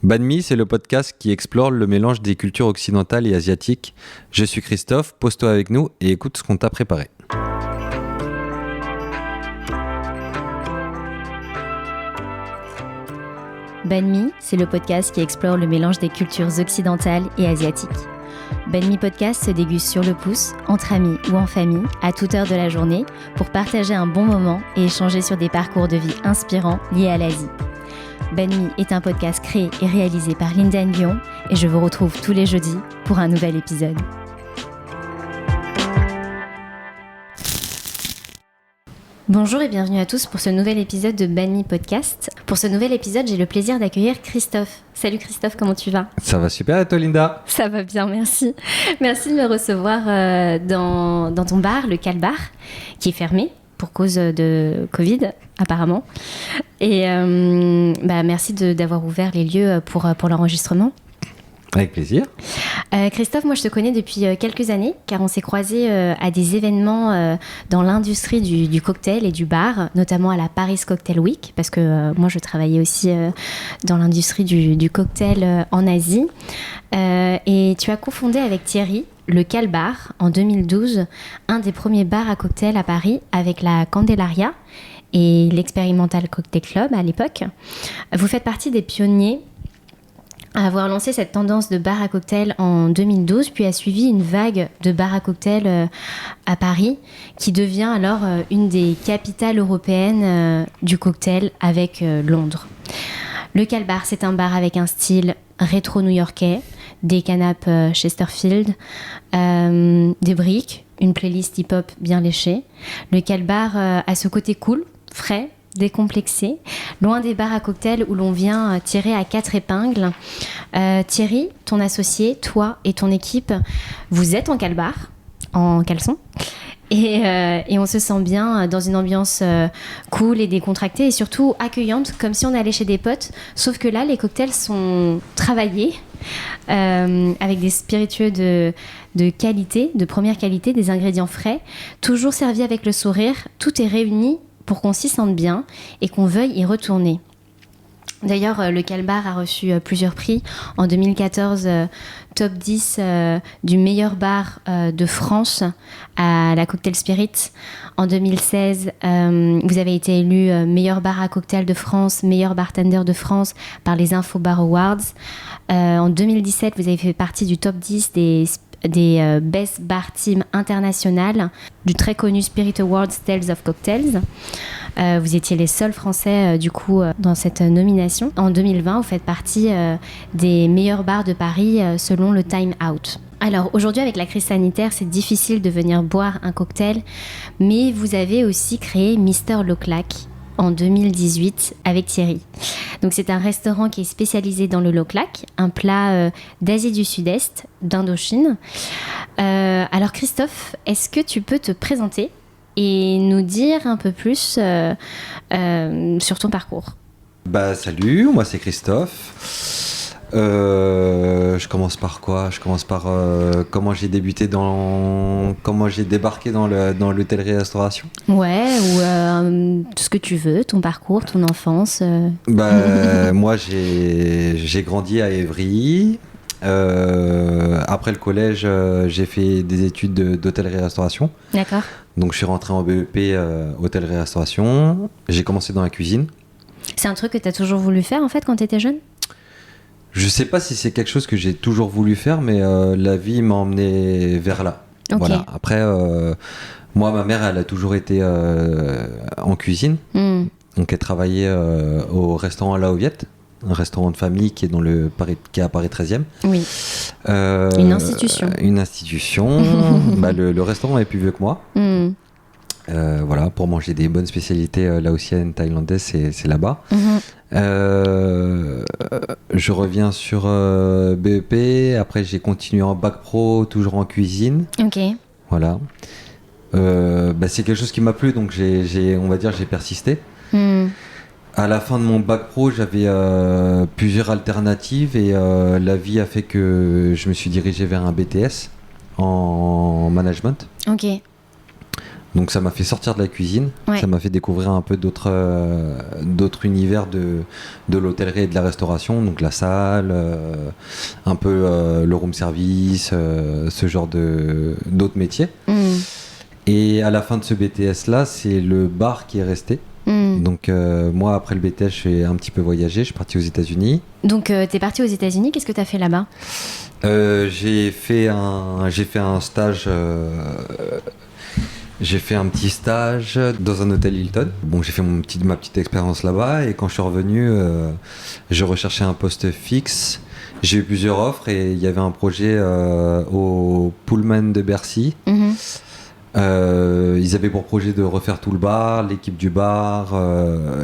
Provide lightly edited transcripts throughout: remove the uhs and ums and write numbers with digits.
Banh Mi, c'est le podcast qui explore le mélange des cultures occidentales et asiatiques. Je suis Christophe, pose-toi avec nous et écoute ce qu'on t'a préparé. Banh Mi, c'est le podcast qui explore le mélange des cultures occidentales et asiatiques. Banh Mi Podcast se déguste sur le pouce, entre amis ou en famille, à toute heure de la journée, pour partager un bon moment et échanger sur des parcours de vie inspirants liés à l'Asie. Banh Mi est un podcast créé et réalisé par Linda Nguyen et je vous retrouve tous les jeudis pour un nouvel épisode. Bonjour et bienvenue à tous pour ce nouvel épisode de Banh Mi Podcast. Pour ce nouvel épisode, j'ai le plaisir d'accueillir Christophe. Salut Christophe, comment tu vas ? Ça va super et toi Linda ? Ça va bien, merci. Merci de me recevoir dans ton bar, le Calbar, qui est fermé pour cause de Covid, apparemment. Et merci d'avoir ouvert les lieux pour l'enregistrement. Avec plaisir. Christophe, moi je te connais depuis quelques années car on s'est croisés à des événements dans l'industrie du cocktail et du bar, notamment à la Paris Cocktail Week parce que moi je travaillais aussi dans l'industrie du cocktail en Asie. Et tu as cofondé avec Thierry le Calbar en 2012, un des premiers bars à cocktail à Paris avec la Candelaria et l'Experimental Cocktail Club à l'époque. Vous faites partie des pionniers à avoir lancé cette tendance de bar à cocktail en 2012, puis a suivi une vague de bar à cocktail à Paris, qui devient alors une des capitales européennes du cocktail avec Londres. Le Calbar, c'est un bar avec un style rétro new-yorkais, des canapes Chesterfield, des briques, une playlist hip-hop bien léchée. Le Calbar a ce côté cool, frais, décomplexé, loin des bars à cocktail où l'on vient tirer à 4 épingles. Thierry, ton associé, toi et ton équipe, vous êtes en Calbar, en caleçon, et on se sent bien dans une ambiance cool et décontractée et surtout accueillante, comme si on allait chez des potes, sauf que là, les cocktails sont travaillés avec des spiritueux de qualité, de première qualité, des ingrédients frais, toujours servis avec le sourire, tout est réuni pour qu'on s'y sente bien et qu'on veuille y retourner. D'ailleurs, le Calbar a reçu plusieurs prix. En 2014, top 10 du meilleur bar de France à la Cocktail Spirit. En 2016, vous avez été élu meilleur bar à cocktail de France, meilleur bartender de France par les Info Bar Awards. En 2017, vous avez fait partie du top 10 des Best Bar Team International du très connu Spirit Awards Tales of Cocktails. Vous étiez les seuls Français dans cette nomination. En 2020, vous faites partie des meilleurs bars de Paris selon le Time Out. Alors aujourd'hui, avec la crise sanitaire, c'est difficile de venir boire un cocktail, mais vous avez aussi créé Mister Loclac en 2018 avec Thierry. Donc c'est un restaurant qui est spécialisé dans le Loclac, un plat d'Asie du Sud-Est, d'Indochine. Alors Christophe, est-ce que tu peux te présenter et nous dire un peu plus sur ton parcours ? Salut, moi c'est Christophe. Je commence par quoi ? Je commence par comment j'ai débuté comment j'ai débarqué dans l'hôtellerie-restauration. Ouais, ou tout ce que tu veux, ton parcours, ton enfance. Moi j'ai grandi à Évry. Après le collège, j'ai fait des études d'hôtellerie-restauration. D'accord. Donc je suis rentré en BEP hôtellerie-restauration. J'ai commencé dans la cuisine. C'est un truc que tu as toujours voulu faire en fait quand tu étais jeune ? Je sais pas si c'est quelque chose que j'ai toujours voulu faire, mais la vie m'a emmené vers là. Okay. Voilà. Après, moi, ma mère, elle a toujours été en cuisine. Donc, elle travaillait au restaurant La Hoviette, un restaurant de famille qui est, qui est à Paris 13e. Oui. Une institution. Une institution. Le restaurant est plus vieux que moi. Voilà, pour manger des bonnes spécialités laotiennes, thaïlandaises, c'est là-bas. Je reviens sur BEP, après j'ai continué en bac pro, toujours en cuisine. Ok. Voilà. C'est quelque chose qui m'a plu, donc on va dire j'ai persisté. À la fin de mon bac pro, j'avais plusieurs alternatives et la vie a fait que je me suis dirigé vers un BTS en management. Ok. Donc ça m'a fait sortir de la cuisine, ça m'a fait découvrir un peu d'autres univers de l'hôtellerie et de la restauration, donc la salle, un peu le room service, ce genre d'autres métiers. Et à la fin de ce BTS-là, c'est le bar qui est resté. Donc moi, après le BTS, j'ai un petit peu voyagé, je suis parti aux États-Unis. Donc t'es parti aux États-Unis, qu'est-ce que t'as fait là-bas ? J'ai fait un stage... J'ai fait un petit stage dans un hôtel Hilton. Bon, j'ai fait ma petite expérience là-bas et quand je suis revenu, je recherchais un poste fixe. J'ai eu plusieurs offres et il y avait un projet au Pullman de Bercy. Ils avaient pour projet de refaire tout le bar, l'équipe du bar,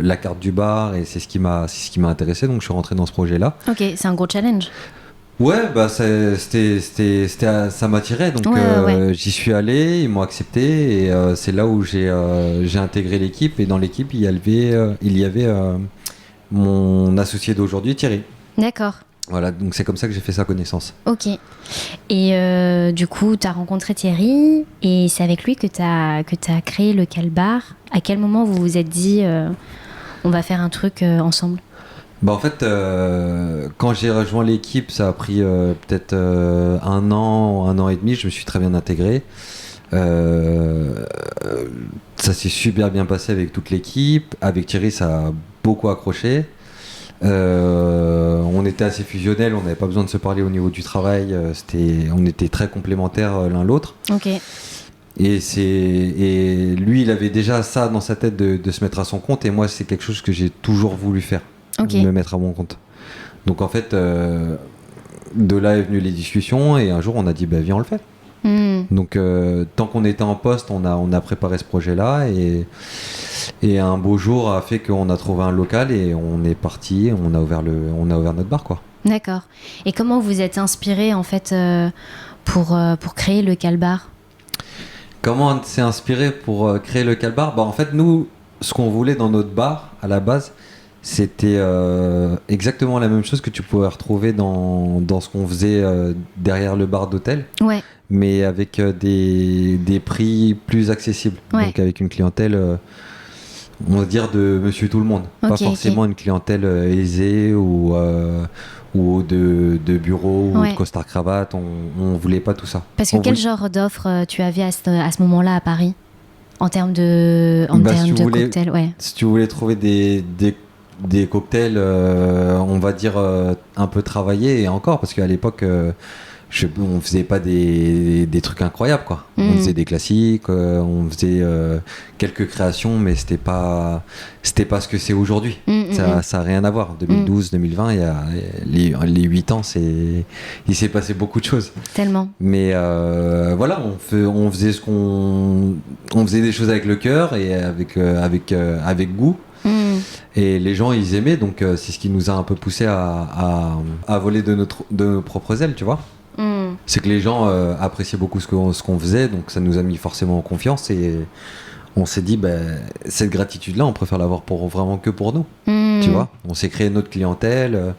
la carte du bar et c'est ce qui m'a intéressé, donc je suis rentré dans ce projet-là. Ok, c'est un gros challenge. Ouais, bah ça m'attirait, donc j'y suis allé, ils m'ont accepté et c'est là où j'ai intégré l'équipe et dans l'équipe il y avait mon associé d'aujourd'hui, Thierry. D'accord. Voilà, donc c'est comme ça que j'ai fait sa connaissance. Ok. Et du coup, tu as rencontré Thierry et c'est avec lui que tu as créé le Calbar. À quel moment vous vous êtes dit on va faire un truc ensemble ? Bah en fait, quand j'ai rejoint l'équipe, ça a pris peut-être un an et demi, je me suis très bien intégré. Ça s'est super bien passé avec toute l'équipe. Avec Thierry, ça a beaucoup accroché. On était assez fusionnels, on n'avait pas besoin de se parler au niveau du travail. On était très complémentaires l'un l'autre. Ok. Et lui, il avait déjà ça dans sa tête de se mettre à son compte. Et moi, c'est quelque chose que j'ai toujours voulu faire. Me mettre à mon compte. Donc en fait, de là est venue les discussions et un jour on a dit viens on le fait. Donc tant qu'on était en poste, on a préparé ce projet-là et un beau jour a fait qu'on a trouvé un local et on est parti, on a ouvert notre bar quoi. D'accord. Et comment vous êtes inspiré en fait pour créer le Calbar ? Comment on s'est inspiré pour créer le Calbar ? En fait nous, ce qu'on voulait dans notre bar à la base, c'était exactement la même chose que tu pouvais retrouver dans ce qu'on faisait derrière le bar d'hôtel, mais avec des prix plus accessibles, donc avec une clientèle, on va dire de monsieur tout le monde, pas forcément une clientèle aisée ou de bureau ou de costard cravate, on voulait pas tout ça. Parce que quel genre d'offre tu avais à ce moment-là à Paris en termes de cocktails Si tu voulais trouver des cocktails, on va dire un peu travaillés et encore parce qu'à l'époque on faisait pas des trucs incroyables quoi. On faisait des classiques, on faisait quelques créations mais c'était pas ce que c'est aujourd'hui. Ça a rien à voir. 2012 2020 il y a les 8 ans il s'est passé beaucoup de choses tellement, mais voilà, on faisait on faisait des choses avec le cœur et avec goût. Et les gens ils aimaient, donc c'est ce qui nous a un peu poussé à voler de nos propres ailes, tu vois. C'est que les gens appréciaient beaucoup ce qu'on faisait, donc ça nous a mis forcément en confiance et on s'est dit cette gratitude là on préfère l'avoir vraiment que pour nous, tu vois. On s'est créé notre clientèle,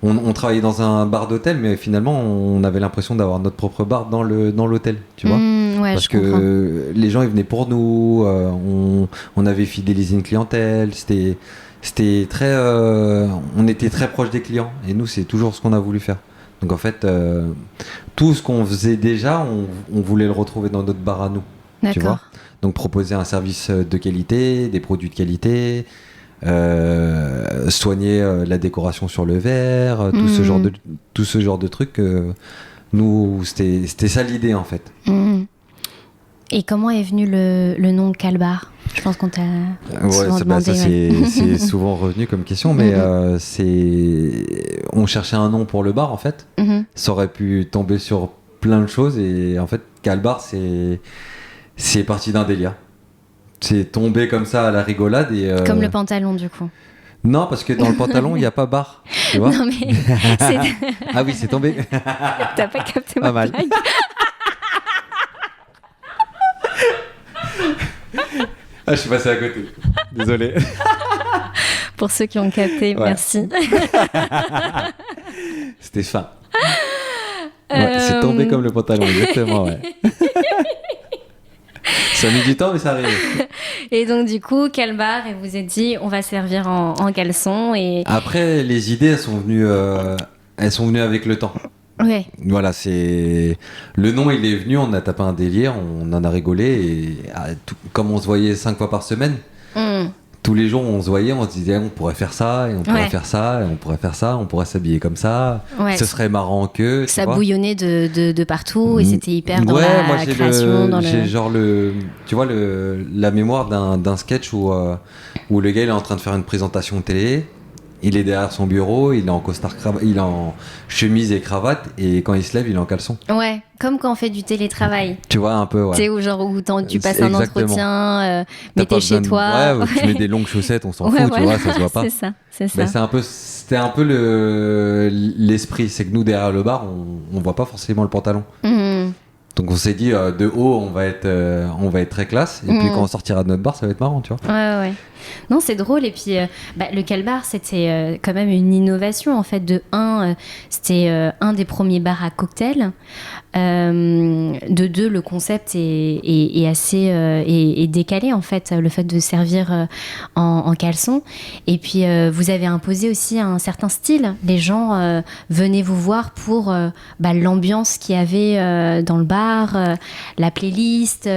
on travaillait dans un bar d'hôtel mais finalement on avait l'impression d'avoir notre propre bar dans l'hôtel, tu vois. Parce que les gens ils venaient pour nous, on avait fidélisé une clientèle, c'était très on était très proche des clients et nous c'est toujours ce qu'on a voulu faire. Donc en fait tout ce qu'on faisait déjà on voulait le retrouver dans notre bar à nous. D'accord. Tu vois. Donc proposer un service de qualité, des produits de qualité, soigner la décoration sur le verre, tout ce genre de trucs, nous c'était ça l'idée en fait. Et comment est venu le nom Calbar ? Je pense qu'on t'a souvent demandé. Ça c'est souvent revenu comme question, mais on cherchait un nom pour le bar en fait. Ça aurait pu tomber sur plein de choses et en fait Calbar c'est parti d'un délire. C'est tombé comme ça à la rigolade et comme le pantalon du coup. Non, parce que dans le pantalon il n'y a pas bar, tu vois. Non mais ah oui, c'est tombé. T'as pas capté ma blague. Ah, je suis passé à côté. Désolé. Pour ceux qui ont capté, merci. C'était fin. C'est tombé comme le pantalon, exactement, ouais. Ça a mis du temps, mais ça arrive. Et donc, du coup, quel bar? Et vous êtes dit, on va servir en caleçon. Et... Après, les idées, elles sont venues avec le temps. Ouais. Voilà, c'est le nom, il est venu, on a tapé un délire, on en a rigolé et comme on se voyait 5 fois par semaine, tous les jours on se voyait, on se disait on pourrait faire ça et on pourrait faire ça et on pourrait faire ça, on pourrait s'habiller comme ça, ce serait marrant que ça bouillonnait de partout et c'était hyper dans moi, la création, j'ai genre tu vois la mémoire d'un sketch où le gars il est en train de faire une présentation télé. Il est derrière son bureau, il est en costard il est en chemise et cravate, et quand il se lève, il est en caleçon. Ouais, comme quand on fait du télétravail. Tu vois un peu, ouais. Tu sais, où genre où tu passes un entretien, mais t'es chez toi. Ouais, tu mets des longues chaussettes, on s'en fout, voilà. Tu vois, ça se voit pas. C'est ça. Mais c'était un peu l'esprit, c'est que nous derrière le bar, on voit pas forcément le pantalon. Donc on s'est dit de haut on va être très classe et puis quand on sortira de notre bar ça va être marrant, tu vois. Ouais. Non, c'est drôle et puis le Calbar c'était quand même une innovation en fait. C'était un des premiers bars à cocktail. De deux, le concept est assez est décalé en fait, le fait de servir en caleçon. Et puis vous avez imposé aussi un certain style. Les gens venaient vous voir pour l'ambiance qu'il y avait dans le bar, la playlist,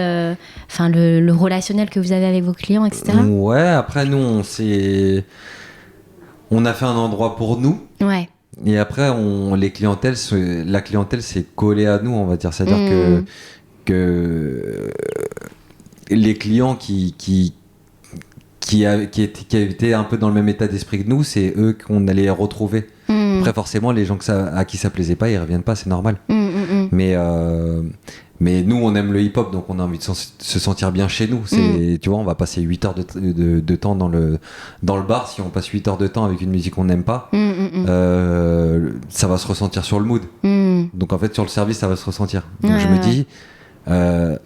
enfin le relationnel que vous avez avec vos clients, etc. Ouais, après nous on a fait un endroit pour nous. Ouais. Et après, la clientèle s'est collée à nous, on va dire. C'est-à-dire que les clients qui étaient un peu dans le même état d'esprit que nous, c'est eux qu'on allait retrouver. Après, forcément, les gens à qui ça plaisait pas, ils reviennent pas, c'est normal. Mais nous, on aime le hip-hop, donc on a envie de se sentir bien chez nous. Tu vois, on va passer 8 heures de temps dans le bar. Si on passe 8 heures de temps avec une musique qu'on n'aime pas, ça va se ressentir sur le mood. Donc en fait, sur le service, ça va se ressentir. Donc je me dis,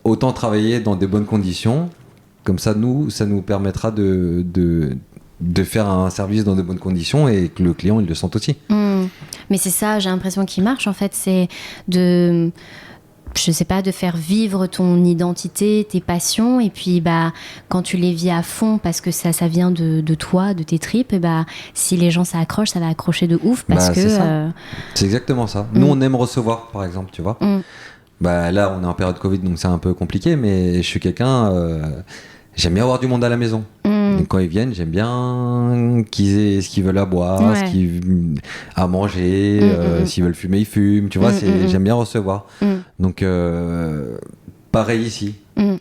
autant travailler dans des bonnes conditions. Comme ça, ça nous permettra de faire un service dans de bonnes conditions et que le client, il le sente aussi. Mais c'est ça, j'ai l'impression qu'il marche, en fait. C'est de faire vivre ton identité, tes passions, et puis quand tu les vis à fond parce que ça vient de toi, de tes tripes, et si les gens ça accroche, ça va accrocher de ouf parce que c'est exactement ça. Nous on aime recevoir, par exemple, tu vois. Là on est en période Covid donc c'est un peu compliqué, mais je suis quelqu'un, j'aime bien avoir du monde à la maison. Et quand ils viennent, j'aime bien qu'ils aient ce qu'ils veulent à boire, ce qu'ils à manger, s'ils veulent fumer, ils fument. Tu vois, j'aime bien recevoir. Donc, pareil ici.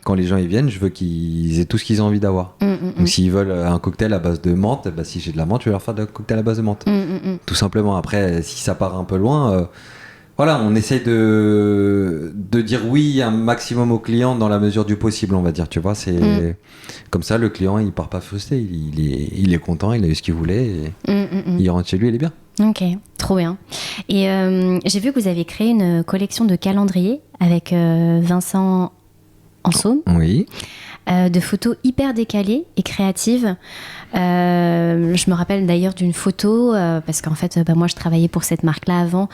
Quand les gens ils viennent, je veux qu'ils aient tout ce qu'ils ont envie d'avoir. Donc, s'ils veulent un cocktail à base de menthe, si j'ai de la menthe, je vais leur faire un cocktail à base de menthe. Tout simplement. Après, si ça part un peu loin... Voilà, on essaie de dire oui un maximum aux clients dans la mesure du possible, on va dire, tu vois, c'est comme ça le client il part pas frustré, il est content, il a eu ce qu'il voulait et il rentre chez lui, il est bien. Ok, trop bien. Et j'ai vu que vous avez créé une collection de calendriers avec Vincent Ansaume. Oui. De photos hyper décalées et créatives. Je me rappelle d'ailleurs d'une photo, parce qu'en fait, moi je travaillais pour cette marque-là avant,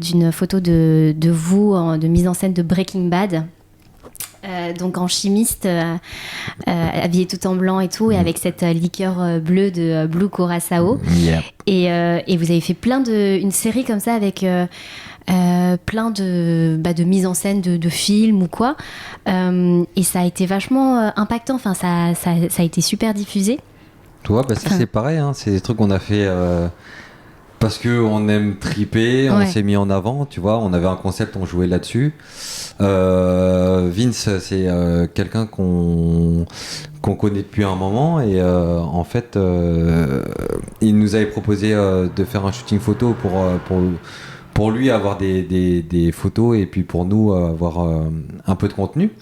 d'une photo de vous, de mise en scène de Breaking Bad. Donc en chimiste, habillé tout en blanc et tout, et avec cette liqueur bleue de Blue Curaçao. Yeah. Et vous avez fait une série comme ça avec... plein de mise en scène de films ou quoi, et ça a été vachement impactant, enfin ça a été super diffusé. Tu vois, ça c'est pareil, hein. C'est des trucs qu'on a fait parce qu'on aime triper, on s'est mis en avant, tu vois, on avait un concept, on jouait là-dessus. Vince, c'est quelqu'un qu'on connaît depuis un moment et en fait il nous avait proposé de faire un shooting photo pour lui avoir des photos et puis pour nous avoir un peu de contenu.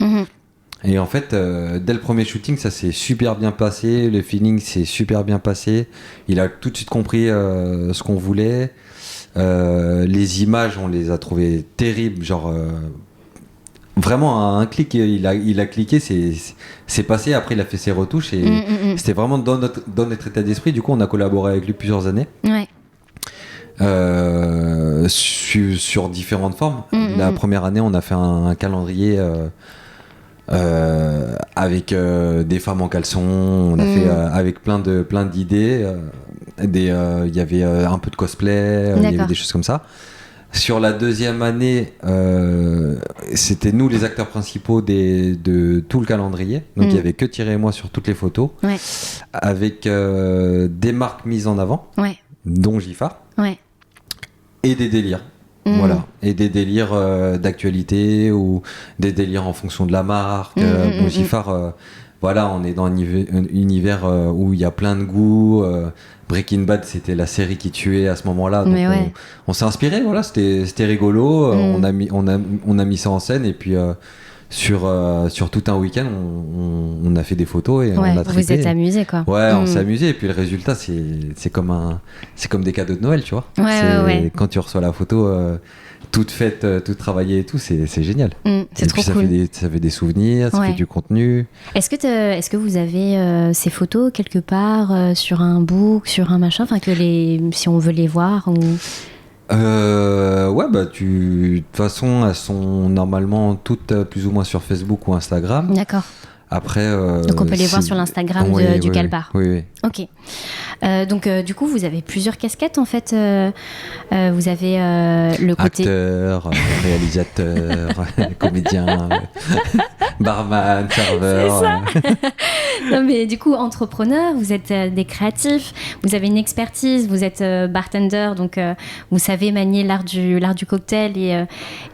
Et en fait, dès le premier shooting, ça s'est super bien passé, le feeling s'est super bien passé, il a tout de suite compris ce qu'on voulait, les images, on les a trouvées terribles, genre vraiment à un clic, il a cliqué, c'est passé, après il a fait ses retouches et c'était vraiment dans notre état d'esprit, du coup on a collaboré avec lui plusieurs années. Sur différentes formes. La première année, on a fait un calendrier avec des femmes en caleçon. On a fait avec plein d'idées. Il y avait un peu de cosplay, il y avait des choses comme ça. Sur la deuxième année, c'était nous les acteurs principaux de tout le calendrier. Donc il y avait que Thierry et moi sur toutes les photos, avec des marques mises en avant, dont Giffard, et des délires. Voilà, et des délires d'actualité ou des délires en fonction de la marque. Bon, Giffard, voilà, on est dans un univers où il y a plein de goûts. Breaking Bad, c'était la série qui tuait à ce moment-là, donc on s'est inspiré. Voilà, c'était rigolo. On a mis ça en scène et puis sur tout un week-end, on a fait des photos et on a trippé. Vous êtes amusés, quoi. Ouais, on s'est amusé et puis le résultat, c'est comme des cadeaux de Noël, tu vois. Quand tu reçois la photo toute faite, toute travaillée et tout, c'est génial. C'est trop cool. Ça fait des souvenirs, ça fait du contenu. Est-ce que vous avez ces photos quelque part sur un book, sur un machin, enfin si on veut les voir ou... de toute façon, elles sont normalement toutes plus ou moins sur Facebook ou Instagram. D'accord. Après, donc on peut les voir sur l'Instagram du Calbar. Oui. Ok. Donc du coup, vous avez plusieurs casquettes en fait. Vous avez le côté acteur, réalisateur, comédien, barman, serveur. C'est ça. Non mais du coup, entrepreneur, vous êtes des créatifs, vous avez une expertise, vous êtes bartender, donc vous savez manier l'art du cocktail et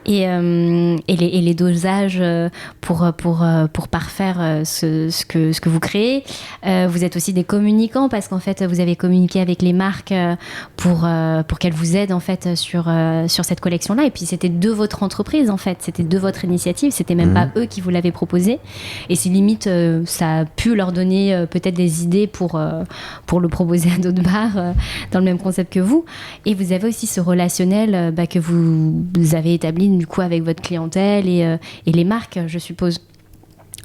les dosages pour parfaire ce que vous créez. Vous êtes aussi des communicants parce qu'en fait vous avez communiqué avec les marques pour qu'elles vous aident en fait sur cette collection là, et puis c'était de votre entreprise en fait, c'était de votre initiative, c'était même pas eux qui vous l'avaient proposé, et c'est limite ça a pu leur donner peut-être des idées pour le proposer à d'autres bars dans le même concept que vous. Et vous avez aussi ce relationnel que vous avez établi du coup avec votre clientèle et les marques, je suppose.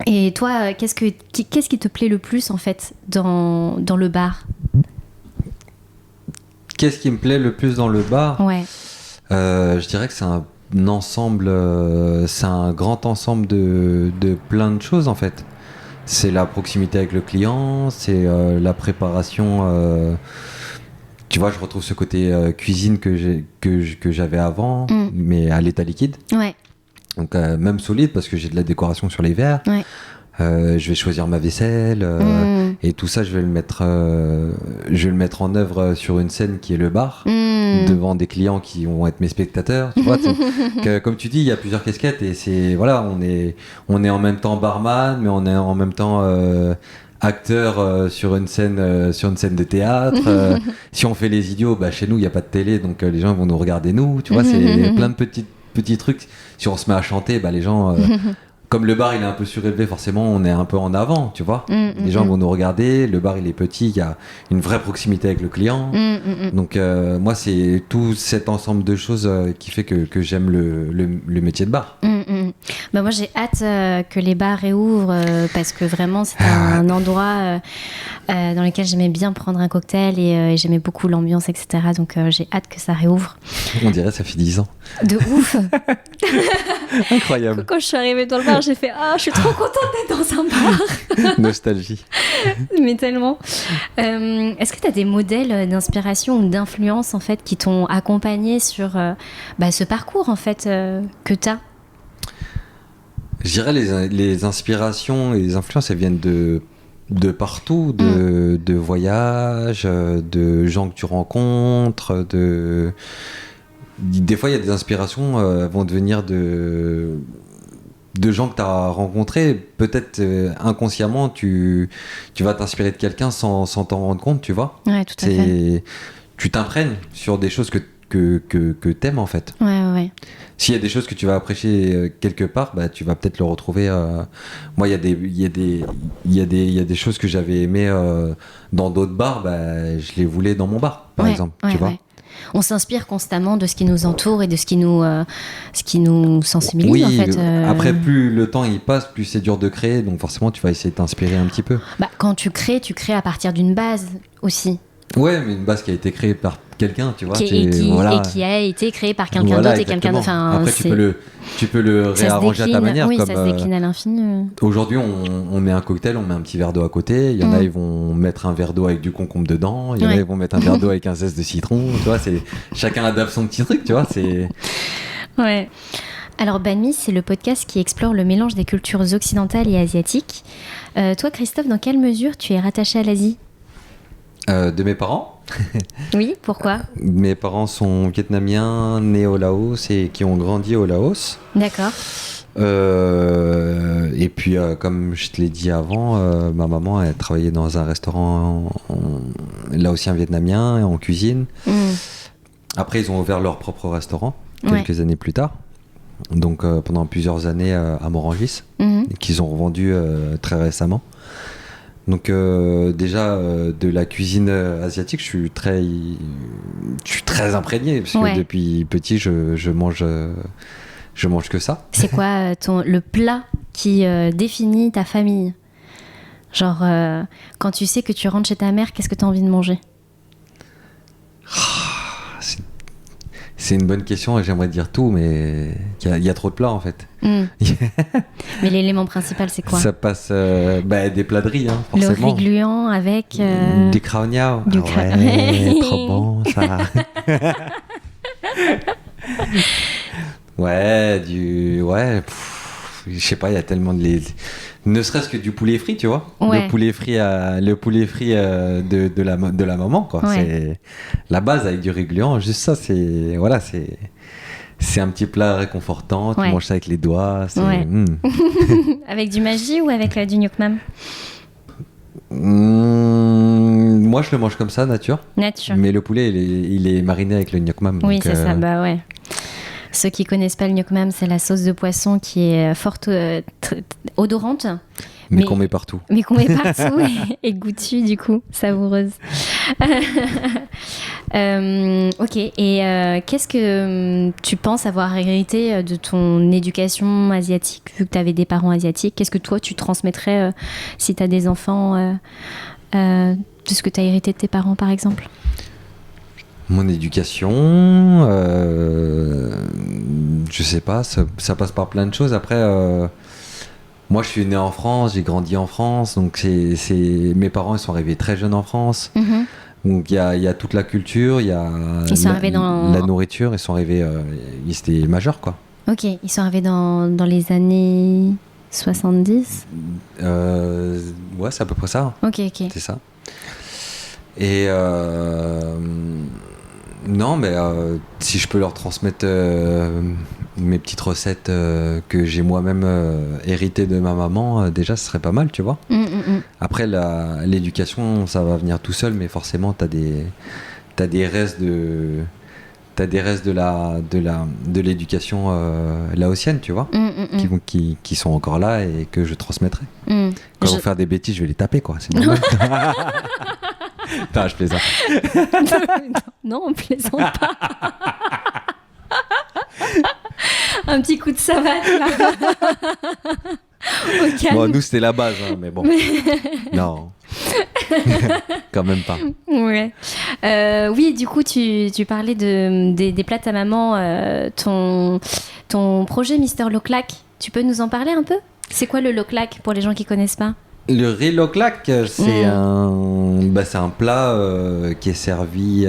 Et toi, qu'est-ce qui te plaît le plus en fait dans le bar ? Qu'est-ce qui me plaît le plus dans le bar ? Je dirais que c'est un ensemble, c'est un grand ensemble de plein de choses en fait. C'est la proximité avec le client, c'est la préparation. Tu vois, je retrouve ce côté cuisine que j'avais avant, mais à l'état liquide. Donc même solide parce que j'ai de la décoration sur les verres. Je vais choisir ma vaisselle et tout ça je vais le mettre en œuvre sur une scène qui est le bar, devant des clients qui vont être mes spectateurs, tu vois. Comme tu dis, il y a plusieurs casquettes et c'est voilà, on est en même temps barman, mais on est en même temps acteur sur une scène de théâtre. Si on fait les idiots, chez nous il n'y a pas de télé, donc les gens vont nous regarder nous, tu vois. C'est plein de petits trucs. Si on se met à chanter, les gens comme le bar il est un peu surélevé, forcément on est un peu en avant, tu vois. Les gens vont nous regarder, le bar il est petit, il y a une vraie proximité avec le client. Donc moi c'est tout cet ensemble de choses qui fait que j'aime le métier de bar. Moi j'ai hâte que les bars réouvrent parce que vraiment c'est un endroit dans lequel j'aimais bien prendre un cocktail et j'aimais beaucoup l'ambiance, etc. Donc j'ai hâte que ça réouvre. On dirait ça fait 10 ans. De ouf. Incroyable. Quand je suis arrivée dans le bar, j'ai fait je suis trop contente d'être dans un bar. Nostalgie. Mais tellement. Est-ce que tu as des modèles d'inspiration ou d'influence en fait qui t'ont accompagné sur ce parcours en fait que tu as? Je dirais les inspirations et les influences, elles viennent de partout, de voyages, de gens que tu rencontres, des fois il y a des inspirations vont devenir de gens que tu as rencontrés. Peut-être inconsciemment tu vas t'inspirer de quelqu'un sans t'en rendre compte, tu vois. Ouais, tout à fait. Tu t'imprègnes sur des choses que t'aimes en fait. Ouais. S'il y a des choses que tu vas apprécier quelque part, tu vas peut-être le retrouver. Moi, il y a des choses que j'avais aimées dans d'autres bars, je les voulais dans mon bar, par exemple. Tu vois. On s'inspire constamment de ce qui nous entoure et de ce qui nous sensibilise. Oui, en fait. Après, plus le temps il passe, plus c'est dur de créer. Donc forcément, tu vas essayer de t'inspirer un petit peu. Quand tu crées à partir d'une base aussi. Ouais, mais une base qui a été créée par quelqu'un, tu vois. Et qui a été créée par quelqu'un Voilà, d'autre et quelqu'un d'autre. Enfin, après, tu peux le réarranger à ta manière. Oui, comme, ça se décline à l'infini. Aujourd'hui, on met un cocktail, on met un petit verre d'eau à côté. Il y en a, ils vont mettre un verre d'eau avec du concombre dedans. Il y en a, ils vont mettre un verre d'eau avec un zeste de citron. Tu vois, chacun adapte son petit truc, tu vois. Ouais. Alors, Banh Mi, c'est le podcast qui explore le mélange des cultures occidentales et asiatiques. Toi, Christophe, dans quelle mesure tu es rattaché à l'Asie ? De mes parents. Oui, pourquoi ? Mes parents sont vietnamiens, nés au Laos et qui ont grandi au Laos. D'accord. Et puis, comme je te l'ai dit avant, ma maman, elle travaillait dans un restaurant laotien vietnamien en cuisine. Après, ils ont ouvert leur propre restaurant quelques années plus tard. Donc, pendant plusieurs années à Morangis, qu'ils ont revendu très récemment. Donc déjà de la cuisine asiatique, je suis très imprégné parce que depuis petit, je mange que ça. C'est quoi le plat qui définit ta famille ? Genre, quand tu sais que tu rentres chez ta mère, qu'est-ce que tu as envie de manger ? C'est une bonne question et j'aimerais dire tout, mais il y a trop de plats en fait. Mais l'élément principal, c'est quoi ? Ça passe des plats de riz, hein, forcément. Le riz gluant avec... Du krao niao. Trop bon ça. Je sais pas, il y a tellement ne serait-ce que du poulet frit, tu vois. Le poulet frit de la maman, quoi. C'est la base avec du riz gluant. Juste ça, c'est un petit plat réconfortant. Tu manges ça avec les doigts. Avec du Maggi ou avec du Nuoc Mam ? Moi, je le mange comme ça, nature. Mais le poulet, il est mariné avec le Nuoc Mam. Oui, donc, c'est ça. Bah ouais. Ceux qui connaissent pas le Nuoc Mam, c'est la sauce de poisson qui est forte, odorante. Mais qu'on met partout. Mais qu'on met partout et goûtue, du coup, savoureuse. Ok, et qu'est-ce que tu penses avoir hérité de ton éducation asiatique, vu que tu avais des parents asiatiques ? Qu'est-ce que toi, tu transmettrais si tu as des enfants de ce que tu as hérité de tes parents, par exemple ? Mon éducation, je sais pas, ça passe par plein de choses. Après, moi, je suis né en France, j'ai grandi en France, donc mes parents, ils sont arrivés très jeunes en France. Donc il y a toute la culture, il y a la nourriture, ils sont arrivés, ils étaient majeurs, quoi. Ok, ils sont arrivés dans les années 70 ? Ouais, c'est à peu près ça. Ok. C'est ça. Et non, mais si je peux leur transmettre mes petites recettes que j'ai moi-même héritées de ma maman, déjà, ce serait pas mal, tu vois. Après, l'éducation, ça va venir tout seul, mais forcément, t'as des restes de l'éducation laotienne, tu vois, qui sont encore là et que je transmettrai. Quand ils vont faire des bêtises, je vais les taper, quoi. C'est normal. Non, je plaisante. Non, on plaisante pas. Un petit coup de savate, là. Au calme. Bon, nous, c'était la base, hein, mais bon. Non. Quand même pas. Ouais. Oui, du coup, tu parlais des plats de ta maman, ton projet Mister Loklak. Tu peux nous en parler un peu ? C'est quoi le Loklak pour les gens qui connaissent pas ? Le riz Loklak, c'est un plat qui est servi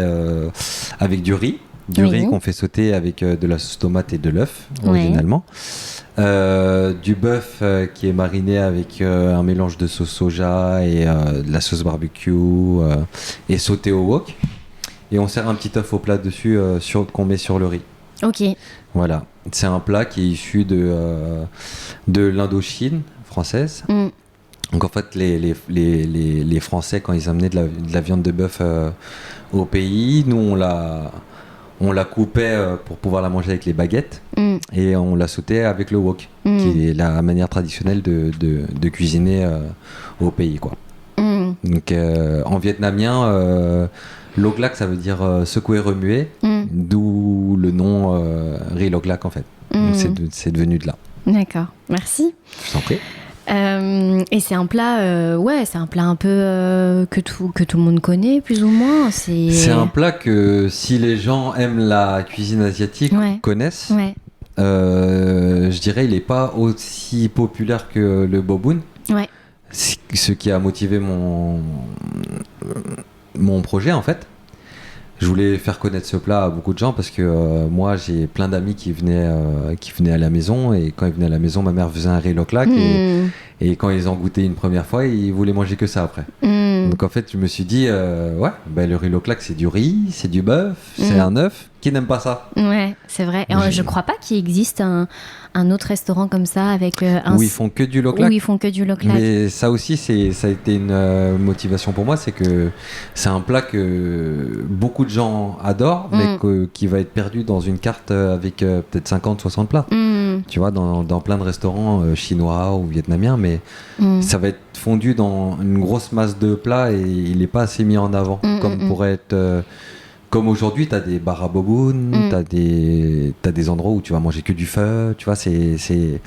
avec du riz. Du riz qu'on fait sauter avec de la sauce tomate et de l'œuf, originalement. Du bœuf qui est mariné avec un mélange de sauce soja et de la sauce barbecue et sauté au wok. Et on sert un petit œuf au plat dessus qu'on met sur le riz. Ok. Voilà. C'est un plat qui est issu de l'Indochine française. Donc en fait, les Français, quand ils amenaient de la viande de bœuf au pays, nous on la coupait pour pouvoir la manger avec les baguettes et on la sautait avec le wok, qui est la manière traditionnelle de cuisiner au pays, quoi. Donc en vietnamien, loklak, ça veut dire secouer, remuer, d'où le nom riz loklak en fait. Donc c'est devenu de là. D'accord, merci. Je t'en prie. Et c'est un plat, c'est un plat un peu que tout le monde connaît, plus ou moins. C'est un plat que si les gens aiment la cuisine asiatique, connaissent. Ouais. Je dirais il n'est pas aussi populaire que le boboon. Ouais. Ce qui a motivé mon projet en fait. Je voulais faire connaître ce plat à beaucoup de gens parce que moi j'ai plein d'amis qui venaient à la maison, et quand ils venaient à la maison, ma mère faisait un riz loklak et quand ils en goûtaient une première fois, ils voulaient manger que ça après. Donc en fait je me suis dit le riz loklak c'est du riz, c'est du bœuf, c'est un œuf. Qui n'aime pas ça? Ouais, c'est vrai. Et je crois pas qu'il existe un autre restaurant comme ça avec où ils font que du loklak. Où ils font que du loklak. Mais ça aussi, ça a été une motivation pour moi, c'est que c'est un plat que beaucoup de gens adorent, mais qui va être perdu dans une carte avec peut-être 50-60 plats. Tu vois, dans plein de restaurants chinois ou vietnamiens, mais ça va être fondu dans une grosse masse de plats et il n'est pas assez mis en avant, comme pourrait être... Comme aujourd'hui, tu as des bars à boboon, t'as des endroits où tu vas manger que du pho, tu vois, Et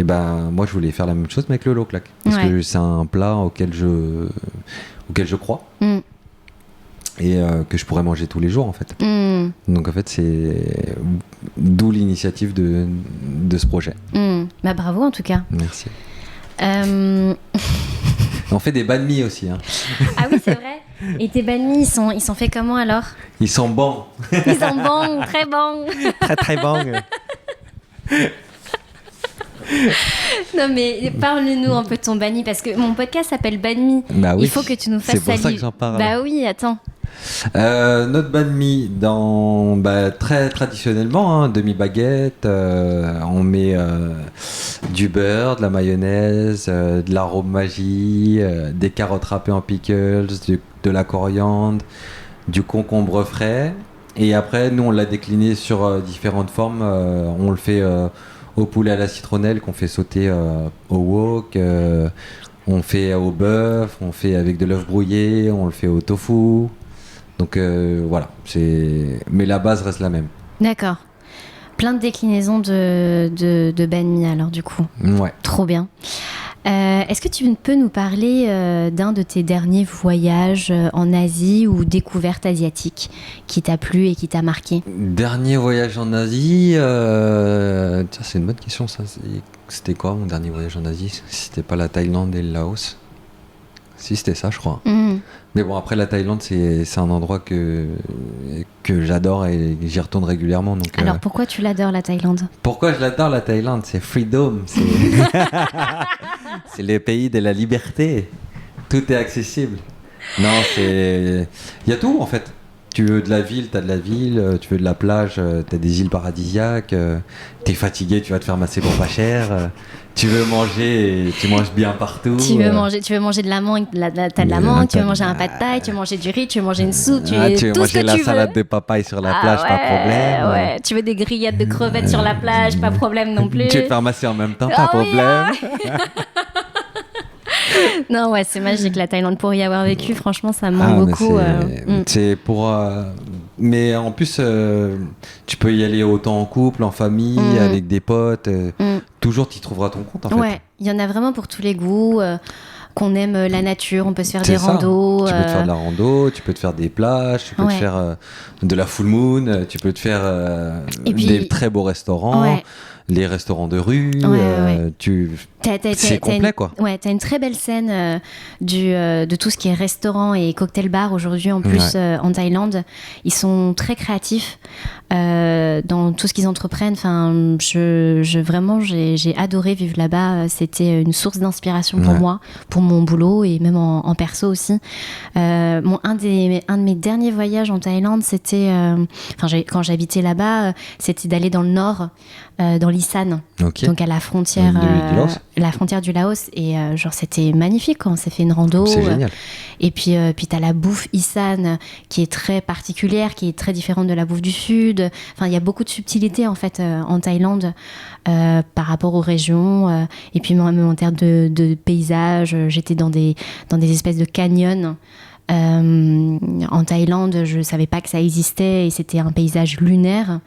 ben, moi, je voulais faire la même chose, mais avec le loklak. Parce que c'est un plat auquel je crois. Et que je pourrais manger tous les jours, en fait. Donc, en fait, c'est d'où l'initiative de ce projet. Bah, bravo, en tout cas. Merci. On fait des banh mi aussi. Hein. Ah oui, c'est vrai. Et tes banh mi, ils sont faits comment alors? Ils sont bons. Ils sont bons, très bons. Très très bons. Non mais parle-nous un peu de ton banh mi, parce que mon podcast s'appelle Banh mi. Bah oui. Il faut que tu nous fasses C'est pour ça que j'en parle. Bah oui, attends. Notre banh mi, très traditionnellement, demi-baguette, on met du beurre, de la mayonnaise, de l'arôme magie, des carottes râpées en pickles, de la coriandre, du concombre frais. Et après, nous, on l'a décliné sur différentes formes. On le fait au poulet à la citronnelle qu'on fait sauter au wok. On fait au bœuf, on fait avec de l'œuf brouillé, on le fait au tofu. Donc voilà, mais la base reste la même. D'accord. Plein de déclinaisons de banh mi alors du coup. Ouais. Trop bien. Est-ce que tu peux nous parler d'un de tes derniers voyages en Asie ou découvertes asiatiques qui t'a plu et qui t'a marqué? Dernier voyage en Asie, tiens, c'est une bonne question ça. C'était quoi mon dernier voyage en Asie? C'était pas la Thaïlande et le Laos? Si, c'était ça, je crois. Mais bon, après la Thaïlande, c'est un endroit que j'adore et j'y retourne régulièrement. Donc, alors pourquoi tu l'adores, la Thaïlande? Pourquoi je l'adore, la Thaïlande? C'est freedom, c'est le pays de la liberté. Tout est accessible. Non, il y a tout en fait. Tu veux de la ville, t'as de la ville. Tu veux de la plage, t'as des îles paradisiaques. T'es fatigué, tu vas te faire masser pour pas cher. Tu veux manger, tu manges bien partout. Tu veux manger de la mangue, t'as de la mangue. Tu veux manger un pad thai, tu veux manger du riz, tu veux manger une soupe. Tu veux manger la salade de papaye sur la plage, pas problème. Ouais. Tu veux des grillades de crevettes sur la plage, pas problème non plus. Tu veux te faire masser en même temps, pas problème. Non, ouais, c'est magique la Thaïlande. Pour y avoir vécu, franchement, ça me manque beaucoup. C'est pour. Mais en plus, tu peux y aller autant en couple, en famille, avec des potes. Toujours, tu y trouveras ton compte en fait. Ouais, il y en a vraiment pour tous les goûts. Qu'on aime la nature, on peut se faire des randos. Tu peux te faire de la rando, tu peux te faire des plages, tu peux te faire de la full moon, tu peux te faire des très beaux restaurants. Les restaurants de rue, c'est complet quoi. Ouais, t'as une très belle scène de tout ce qui est restaurant et cocktail bar aujourd'hui en plus en Thaïlande. Ils sont très créatifs dans tout ce qu'ils entreprennent. Enfin, vraiment, j'ai adoré vivre là-bas. C'était une source d'inspiration pour moi, pour mon boulot et même en perso aussi. Un de mes derniers voyages en Thaïlande, c'était, quand j'habitais là-bas, c'était d'aller dans le nord. Dans l'Isan, donc à la frontière du Laos, et genre c'était magnifique quand on s'est fait une rando. C'est génial. Et puis t'as la bouffe Isan qui est très particulière, qui est très différente de la bouffe du sud. Enfin, il y a beaucoup de subtilités en fait en Thaïlande par rapport aux régions. Et puis même en termes de paysages, j'étais dans des espèces de canyons. en Thaïlande, je savais pas que ça existait et c'était un paysage lunaire.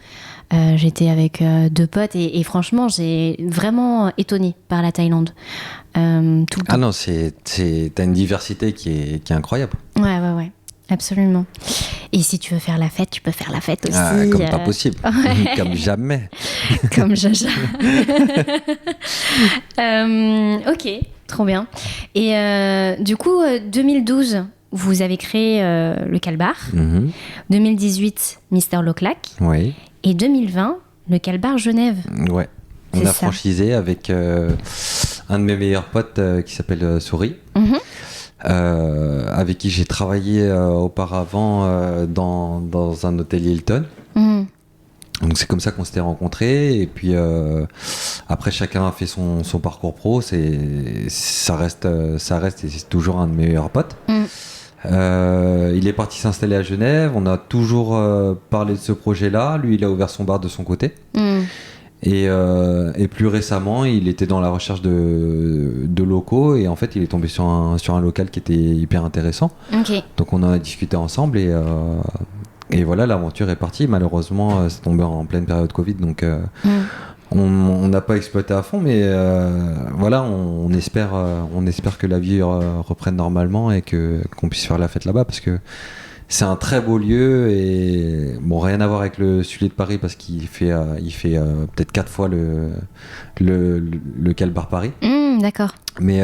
J'étais avec 2 potes et franchement, j'ai vraiment étonnée par la Thaïlande. Tout le temps. Ah non, t'as une diversité qui est incroyable. Ouais, absolument. Et si tu veux faire la fête, tu peux faire la fête aussi. Comme pas possible. Ouais. Comme jamais. Comme Jaja. Ok, trop bien. Et du coup, 2012, vous avez créé le Calbar. 2018, Mister Loclac. Oui. Et 2020, le Calbar Genève. Ouais. On a franchisé avec un de mes meilleurs potes qui s'appelle Souris. Avec qui j'ai travaillé auparavant dans un hôtel Hilton. Donc c'est comme ça qu'on s'était rencontrés et puis après chacun a fait son parcours pro. Ça reste et c'est toujours un de mes meilleurs potes. Il est parti s'installer à Genève. On a toujours parlé de ce projet-là. Lui, il a ouvert son bar de son côté. Et plus récemment, il était dans la recherche de locaux et en fait, il est tombé sur un local qui était hyper intéressant. Donc, on en a discuté ensemble et voilà, l'aventure est partie. Malheureusement, c'est tombé en pleine période Covid, donc on n'a pas exploité à fond, mais voilà, on espère que la vie reprenne normalement et qu'on puisse faire la fête là-bas parce que c'est un très beau lieu et bon, rien à voir avec celui de Paris parce qu'il fait peut-être 4 fois le Calbar Paris. D'accord. Mais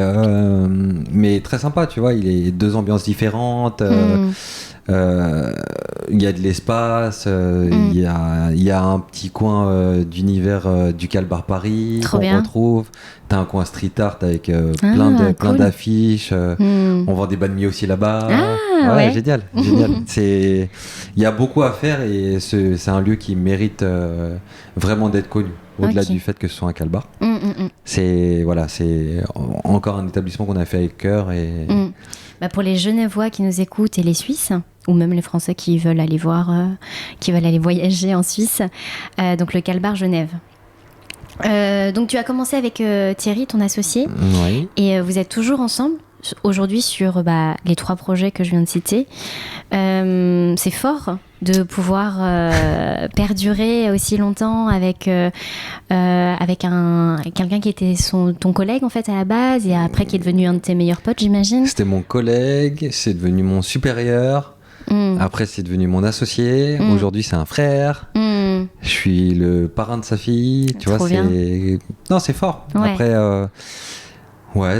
très sympa, tu vois, il est 2 ambiances différentes. Il y a de l'espace, il y a un petit coin d'univers du Calbar Paris qu'on retrouve. T'as un coin street art avec plein d'affiches. On vend des banh mi aussi là-bas. Ouais. Génial. Il y a beaucoup à faire et c'est un lieu qui mérite vraiment d'être connu. Au-delà du fait que ce soit un Calbar. C'est encore un établissement qu'on a fait avec cœur. Pour les Genevois qui nous écoutent et les Suisses, ou même les Français qui veulent aller voir, qui veulent aller voyager en Suisse, donc le Calbar Genève. Donc tu as commencé avec Thierry, ton associé, et vous êtes toujours ensemble aujourd'hui sur les 3 projets que je viens de citer. C'est fort de pouvoir perdurer aussi longtemps avec quelqu'un qui était ton collègue en fait à la base et après qui est devenu un de tes meilleurs potes, j'imagine. C'était mon collègue, c'est devenu mon supérieur. Après c'est devenu mon associé. Aujourd'hui c'est un frère. Je suis le parrain de sa fille. Tu vois, c'est fort. Ouais. Après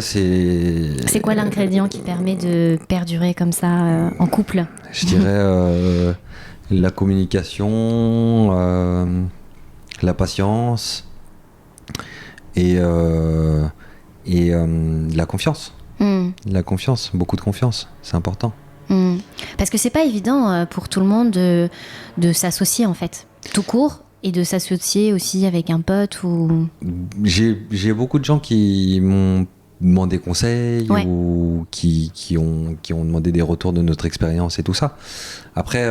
c'est quoi l'ingrédient qui permet de perdurer comme ça en couple? Je dirais la communication, la patience et la confiance. La confiance, beaucoup de confiance, c'est important. Parce que c'est pas évident pour tout le monde de s'associer en fait, tout court, et de s'associer aussi avec un pote ou... J'ai beaucoup de gens qui m'ont demandé conseil ou qui ont demandé des retours de notre expérience et tout ça. Après,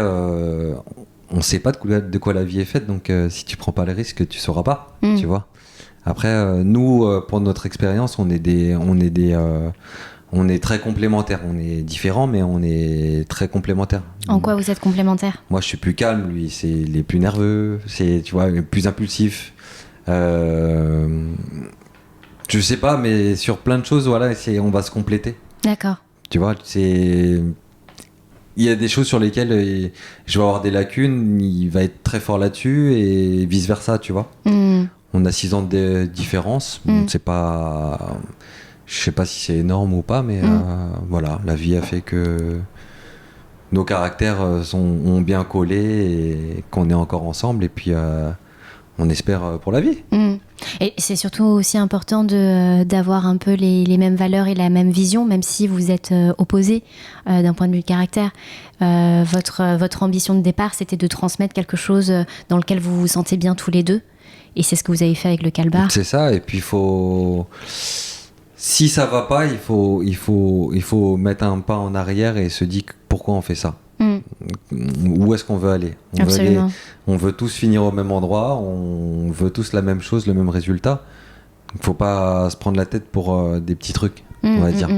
on sait pas de quoi la vie est faite, donc si tu prends pas le risque, tu sauras pas, tu vois. Après, nous, pour notre expérience, on est très complémentaires. On est différents, mais on est très complémentaires. En quoi vous êtes complémentaires? Moi, je suis plus calme, lui, il est plus nerveux, tu vois, plus impulsif. Je sais pas, mais sur plein de choses, voilà, on va se compléter. D'accord. Tu vois, il y a des choses sur lesquelles je vais avoir des lacunes, il va être très fort là-dessus et vice-versa, tu vois. On a 6 ans de différence. C'est pas... Je sais pas si c'est énorme ou pas, mais voilà, la vie a fait que nos caractères ont bien collé et qu'on est encore ensemble et puis on espère pour la vie. Et c'est surtout aussi important d'avoir un peu les mêmes valeurs et la même vision, même si vous êtes opposés d'un point de vue caractère. Votre ambition de départ, c'était de transmettre quelque chose dans lequel vous vous sentez bien tous les deux. Et c'est ce que vous avez fait avec le Calbar. C'est ça, et puis si ça va pas, il faut mettre un pas en arrière et se dire pourquoi on fait ça. Où est-ce qu'on veut aller? On veut tous finir au même endroit, on veut tous la même chose, le même résultat. Il ne faut pas se prendre la tête pour des petits trucs, on va dire.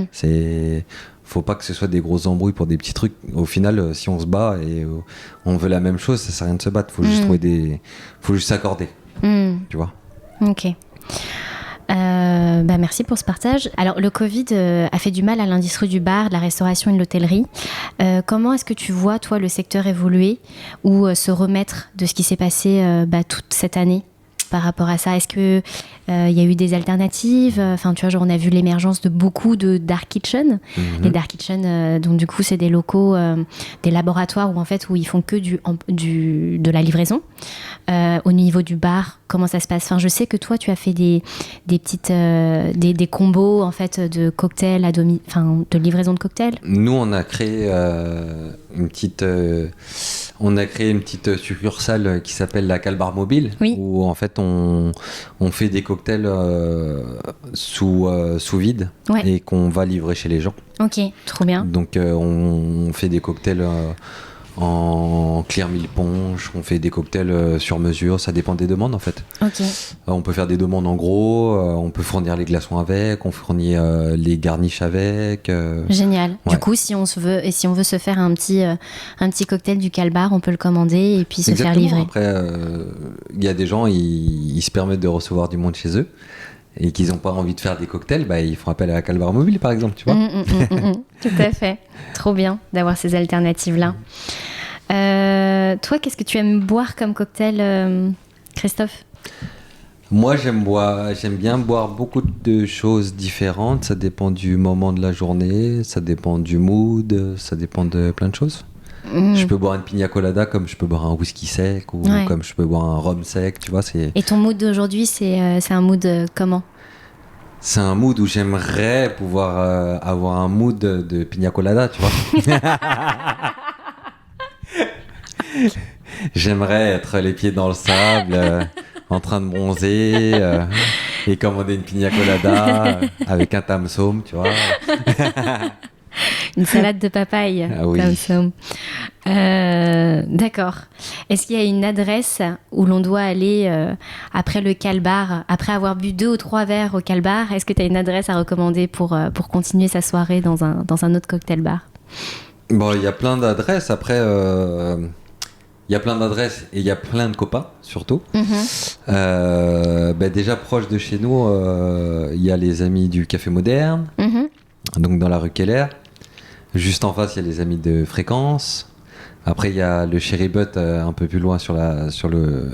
faut pas que ce soit des grosses embrouilles pour des petits trucs. Au final, si on se bat et on veut la même chose, ça sert à rien de se battre. Faut juste faut juste s'accorder. Tu vois. Ok. Merci pour ce partage. Alors, le Covid a fait du mal à l'industrie du bar, de la restauration et de l'hôtellerie. Comment est-ce que tu vois, toi, le secteur évoluer ou se remettre de ce qui s'est passé toute cette année par rapport à ça? Est-ce que il y a eu des alternatives? Enfin, tu vois, genre, on a vu l'émergence de beaucoup de dark kitchen. Les dark kitchen, donc du coup, c'est des locaux, des laboratoires où ils font que de la livraison. Au niveau du bar, comment ça se passe? Enfin, je sais que toi, tu as fait des petites des combos en fait de cocktails de livraison de cocktails. Nous, on a créé une petite succursale qui s'appelle la Calbar Mobile, où en fait on fait des cocktails sous vide et qu'on va livrer chez les gens. Ok, trop bien. Donc on fait des cocktails en clear mille punch, on fait des cocktails sur mesure, ça dépend des demandes en fait. Ok. On peut faire des demandes en gros, on peut fournir les glaçons avec, on fournit les garnishes avec. Génial. Du coup, si on veut se faire un petit cocktail du Calbar, on peut le commander et puis se faire livrer. Après, il y a des gens, ils se permettent de recevoir du monde chez eux et qu'ils n'ont pas envie de faire des cocktails, ils font appel à la Calbar Mobile par exemple, tu vois. Tout à fait. Trop bien d'avoir ces alternatives-là. Toi, qu'est-ce que tu aimes boire comme cocktail, Christophe? Moi, j'aime bien boire beaucoup de choses différentes. Ça dépend du moment de la journée, ça dépend du mood, ça dépend de plein de choses. Je peux boire une pina colada comme je peux boire un whisky sec ou comme je peux boire un rhum sec, tu vois. Et ton mood d'aujourd'hui, c'est un mood comment? C'est un mood où j'aimerais pouvoir avoir un mood de pina colada, tu vois. J'aimerais être les pieds dans le sable, en train de bronzer et commander une pina colada avec un tamsum, tu vois. Une salade de papaye, tamsum. D'accord. Est-ce qu'il y a une adresse où l'on doit aller après le Calbar, après avoir bu 2 ou 3 verres au Calbar? Est-ce que tu as une adresse à recommander pour continuer sa soirée dans un autre cocktail bar? Bon, il y a plein d'adresses. Après, il y a plein d'adresses et il y a plein de copains, surtout. Déjà, proche de chez nous, il y a les amis du Café Moderne, donc dans la rue Keller. Juste en face, il y a les amis de Fréquence. Après, il y a le Cherry Butt un peu plus loin sur le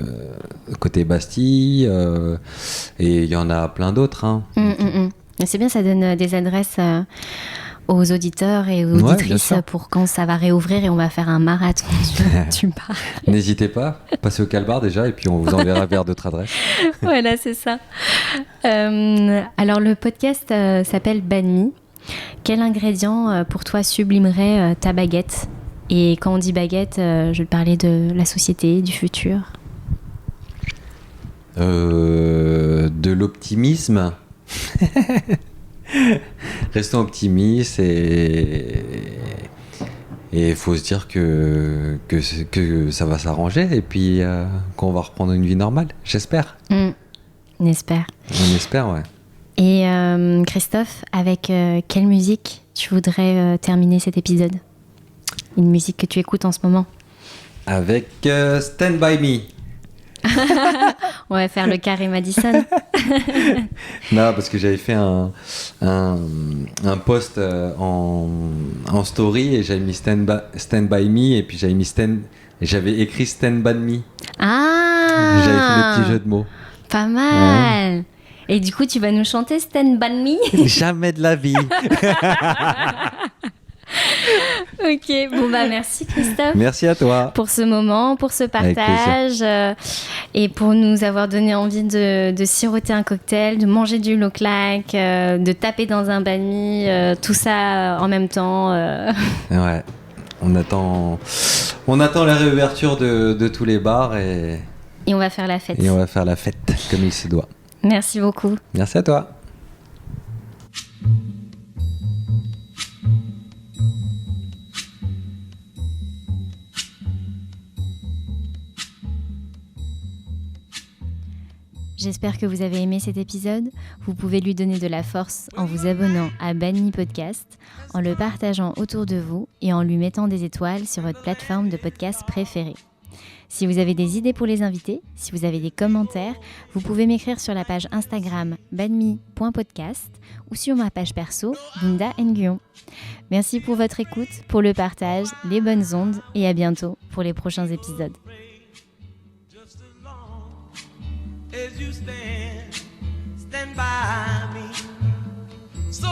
côté Bastille. Et il y en a plein d'autres. Hein. C'est bien, ça donne des adresses aux auditeurs et aux auditrices pour quand ça va réouvrir et on va faire un marathon du bar. N'hésitez pas, passez au Calbar déjà et puis on vous enverra vers d'autres adresses. Voilà, c'est ça. Alors, le podcast s'appelle Banh Mi. Quel ingrédient pour toi sublimerait ta baguette? Et quand on dit baguette, je vais parler de la société, du futur. De l'optimisme. Restons optimistes et il faut se dire que ça va s'arranger et puis qu'on va reprendre une vie normale, j'espère. On espère. On espère, ouais. Et Christophe, avec quelle musique tu voudrais terminer cet épisode? Une musique que tu écoutes en ce moment? Avec Stand By Me. On va faire le Carré Madison. Non, parce que j'avais fait un post en story et j'avais mis Stand By Me et puis j'avais écrit Stand By Me. Ah, j'avais fait le petit jeu de mots. Pas mal. Ouais. Et du coup, tu vas nous chanter Stand By Me? Jamais de la vie. Ok, bon merci Christophe. Merci à toi. Pour ce moment, pour ce partage et pour nous avoir donné envie de siroter un cocktail, de manger du low clack, de taper dans un banh mi, tout ça en même temps. Ouais, on attend la réouverture de tous les bars et on va faire la fête. Et on va faire la fête comme il se doit. Merci beaucoup. Merci à toi. J'espère que vous avez aimé cet épisode. Vous pouvez lui donner de la force en vous abonnant à Banmi Podcast, en le partageant autour de vous et en lui mettant des étoiles sur votre plateforme de podcast préférée. Si vous avez des idées pour les invités, si vous avez des commentaires, vous pouvez m'écrire sur la page Instagram banmi.podcast ou sur ma page perso Linda Nguyen. Merci pour votre écoute, pour le partage, les bonnes ondes et à bientôt pour les prochains épisodes. As you stand by me. So